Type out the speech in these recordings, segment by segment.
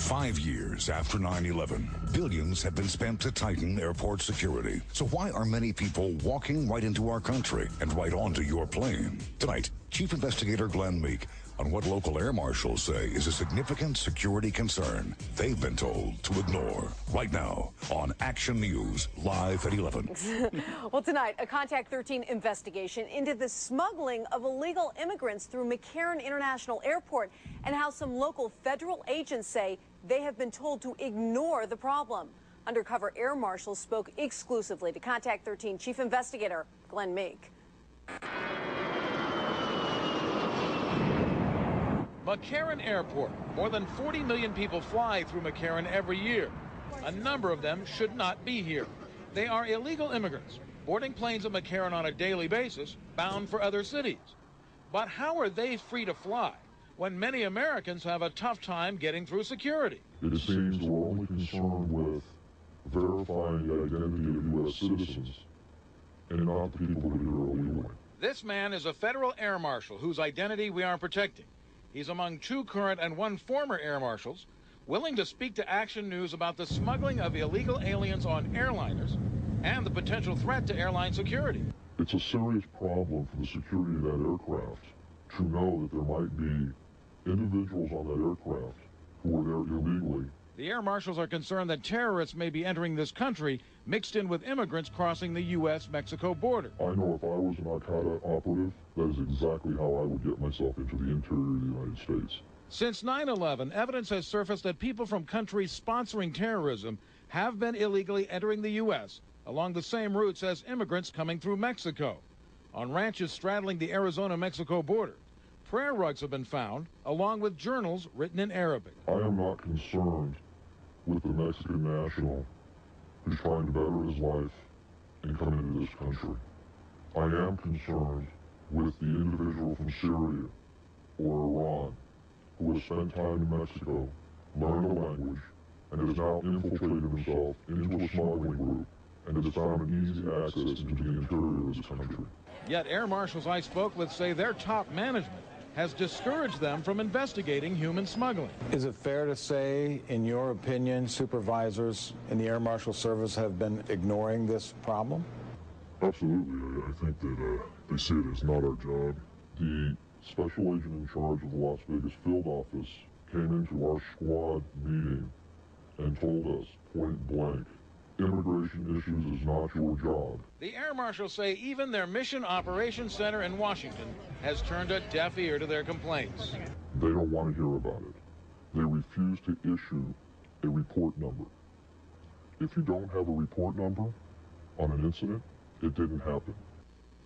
5 years after 9/11, billions have been spent to tighten airport security. So why are many people walking right into our country and right onto your plane? Tonight, Chief Investigator Glenn Meek on what local air marshals say is a significant security concern they've been told to ignore. Right now on Action News, live at 11. Well, tonight, a Contact 13 investigation into the smuggling of illegal immigrants through McCarran International Airport and how some local federal agents say they have been told to ignore the problem. Undercover air marshals spoke exclusively to Contact 13 Chief Investigator Glenn Meek. McCarran Airport. More than 40 million people fly through McCarran every year. A number of them should not be here. They are illegal immigrants, boarding planes at McCarran on a daily basis, bound for other cities. But how are they free to fly when many Americans have a tough time getting through security? It seems we're only concerned with verifying the identity of U.S. citizens and not the people that are here illegally. This man is a federal air marshal whose identity we are protecting. He's among 2 current and 1 former air marshals, willing to speak to Action News about the smuggling of illegal aliens on airliners and the potential threat to airline security. It's a serious problem for the security of that aircraft to know that there might be individuals on that aircraft who are there illegally. The air marshals are concerned that terrorists may be entering this country mixed in with immigrants crossing the U.S.-Mexico border. I know if I was an Al-Qaeda operative, that is exactly how I would get myself into the interior of the United States. Since 9/11, evidence has surfaced that people from countries sponsoring terrorism have been illegally entering the U.S. along the same routes as immigrants coming through Mexico. On ranches straddling the Arizona-Mexico border, prayer rugs have been found, along with journals written in Arabic. I am not concerned with the Mexican national who's trying to better his life and come into this country. I am concerned with the individual from Syria or Iran who has spent time in Mexico, learned the language, and has now infiltrated himself into a smuggling group and has found an easy access into the interior of this country. Yet air marshals I spoke with say their top management has discouraged them from investigating human smuggling. Is it fair to say, in your opinion, supervisors in the Air Marshal Service have been ignoring this problem? Absolutely. I think that they say it is not our job. The special agent in charge of the Las Vegas field office came into our squad meeting and told us point blank, immigration issues is not your job. The air marshals say even their Mission Operations Center in Washington has turned a deaf ear to their complaints. They don't want to hear about it. They refuse to issue a report number. If you don't have a report number on an incident, it didn't happen.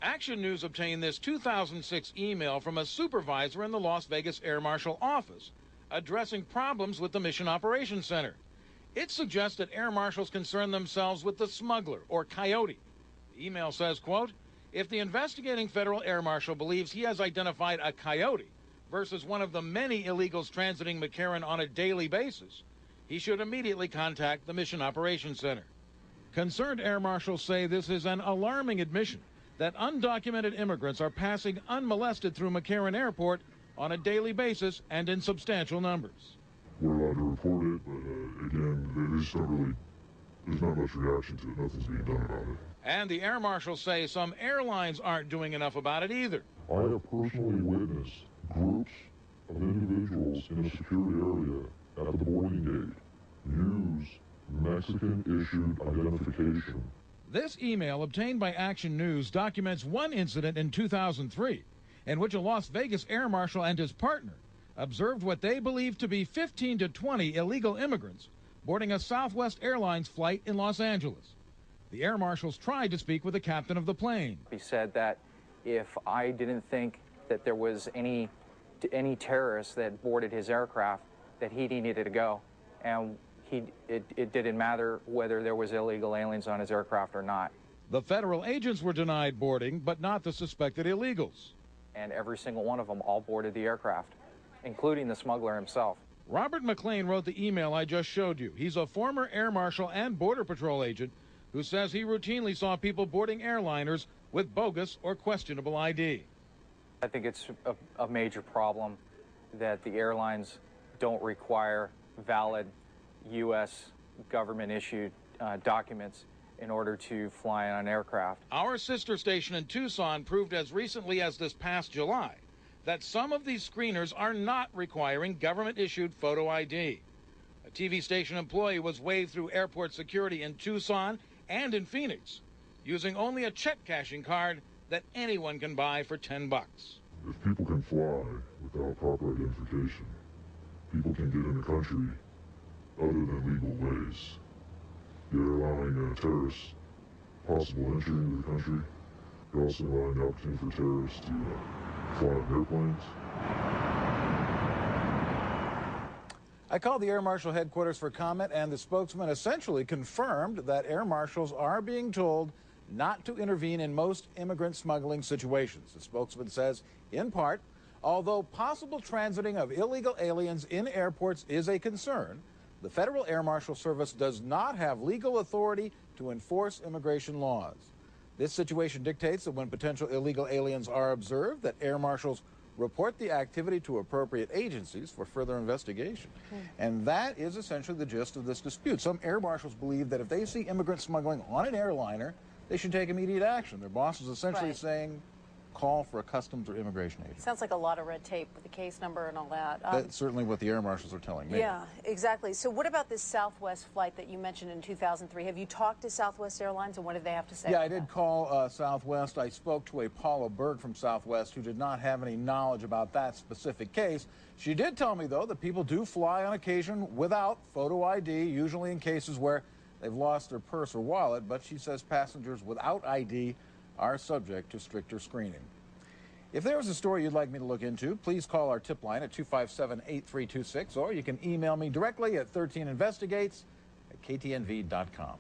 Action News obtained this 2006 email from a supervisor in the Las Vegas Air Marshal office addressing problems with the Mission Operations Center. It suggests that air marshals concern themselves with the smuggler, or coyote. The email says, quote, if the investigating federal air marshal believes he has identified a coyote versus one of the many illegals transiting McCarran on a daily basis, he should immediately contact the Mission Operations Center. Concerned air marshals say this is an alarming admission that undocumented immigrants are passing unmolested through McCarran Airport on a daily basis and in substantial numbers. We're allowed to report it, but again, there's not much reaction to it. Nothing's being done about it. And the air marshals say some airlines aren't doing enough about it either. I have personally witnessed groups of individuals in a security area at the boarding gate use Mexican-issued identification. This email obtained by Action News documents one incident in 2003 in which a Las Vegas air marshal and his partner observed what they believed to be 15 to 20 illegal immigrants boarding a Southwest Airlines flight in Los Angeles. The air marshals tried to speak with the captain of the plane. He said that if I didn't think that there was any terrorists that boarded his aircraft, that he needed to go, and it didn't matter whether there was illegal aliens on his aircraft or not. The federal agents were denied boarding, but not the suspected illegals. And every single one of them all boarded the aircraft, including the smuggler himself. Robert McLean wrote the email I just showed you. He's a former air marshal and border patrol agent who says he routinely saw people boarding airliners with bogus or questionable ID. I think it's a major problem that the airlines don't require valid U.S. government-issued documents in order to fly on an aircraft. Our sister station in Tucson proved as recently as this past July that some of these screeners are not requiring government-issued photo ID. A TV station employee was waved through airport security in Tucson and in Phoenix using only a check cashing card that anyone can buy for $10. If people can fly without proper identification, people can get in the country other than legal ways. You're allowing terrorists possible entry into the country. You're also allowing the opportunity for terrorists to fly on airplanes. I called the Air Marshal headquarters for comment, and the spokesman essentially confirmed that air marshals are being told not to intervene in most immigrant smuggling situations. The spokesman says, in part, although possible transiting of illegal aliens in airports is a concern, the Federal Air Marshal Service does not have legal authority to enforce immigration laws. This situation dictates that when potential illegal aliens are observed, that air marshals report the activity to appropriate agencies for further investigation. And that is essentially the gist of this dispute. Some air marshals believe that if they see immigrant smuggling on an airliner, they should take immediate action. Their boss is essentially saying, call for a customs or immigration agent. Sounds like a lot of red tape with the case number and all that. That's certainly what the air marshals are telling me. Yeah, exactly. So what about this Southwest flight that you mentioned in 2003? Have you talked to Southwest Airlines, and what did they have to say? Yeah, I did call Southwest. I spoke to a Paula Berg from Southwest who did not have any knowledge about that specific case. She did tell me, though, that people do fly on occasion without photo ID, usually in cases where they've lost their purse or wallet, but she says passengers without ID are subject to stricter screening. If there was a story you'd like me to look into, please call our tip line at 257-8326, or you can email me directly at 13investigates@ktnv.com.